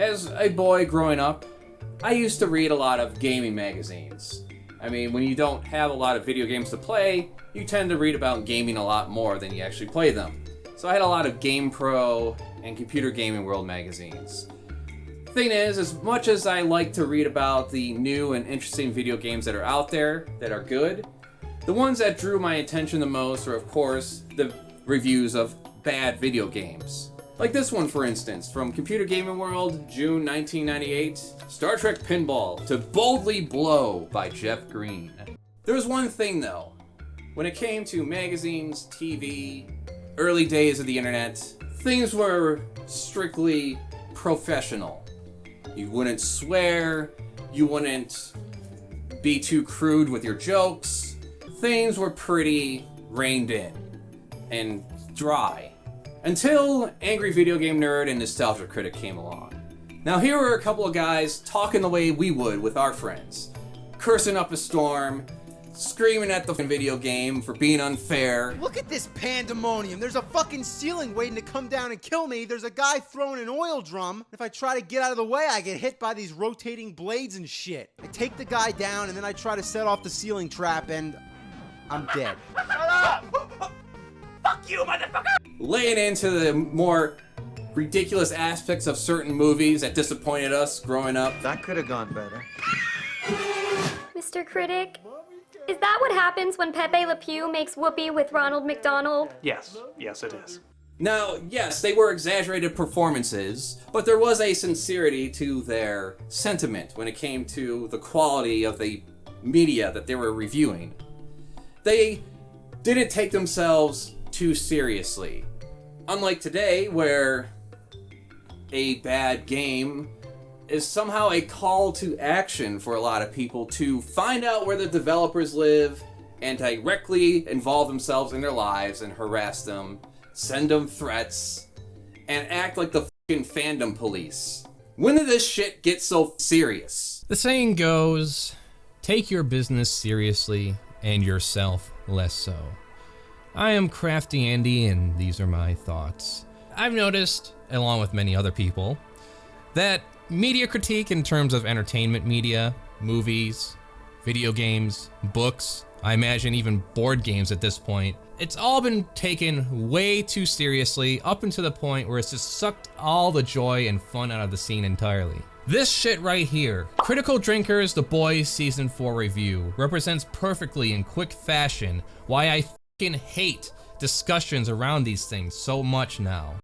As a boy growing up, I used to read a lot of gaming magazines. I mean, when you don't have a lot of video games to play, you tend to read about gaming a lot more than you actually play them. So I had a lot of Game Pro and Computer Gaming World magazines. Thing is, as much as I like to read about the new and interesting video games that are out there that are good, the ones that drew my attention the most are, of course, the reviews of bad video games. Like this one, for instance, from Computer Gaming World, June 1998, Star Trek Pinball to Boldly Blow by Jeff Green. There was one thing though. When it came to magazines, TV, early days of the internet, things were strictly professional. You wouldn't swear, you wouldn't be too crude with your jokes. Things were pretty reined in and dry. Until Angry Video Game Nerd and Nostalgia Critic came along. Now here were a couple of guys talking the way we would with our friends. Cursing up a storm, screaming at the video game for being unfair. Look at this pandemonium. There's a fucking ceiling waiting to come down and kill me. There's a guy throwing an oil drum. If I try to get out of the way, I get hit by these rotating blades and shit. I take the guy down and then I try to set off the ceiling trap and I'm dead. Shut up! Fuck you, motherfucker! Laying into the more ridiculous aspects of certain movies that disappointed us growing up. That could have gone better. Mr. Critic, is that what happens when Pepe Le Pew makes whoopee with Ronald McDonald? Yes, it is. Now, yes, they were exaggerated performances, but there was a sincerity to their sentiment when it came to the quality of the media that they were reviewing. They didn't take themselves too seriously. Unlike today, where a bad game is somehow a call to action for a lot of people to find out where the developers live and directly involve themselves in their lives and harass them, send them threats, and act like the fucking fandom police. When did this shit get so serious? The saying goes, take your business seriously and yourself less so. I am CraftyAndy, and these are my thoughts. I've noticed, along with many other people, that media critique in terms of entertainment media, movies, video games, books, I imagine even board games at this point, it's all been taken way too seriously up until the point where it's just sucked all the joy and fun out of the scene entirely. This shit right here, Critical Drinkers The Boys Season 4 review, represents perfectly in quick fashion why I hate discussions around these things so much now.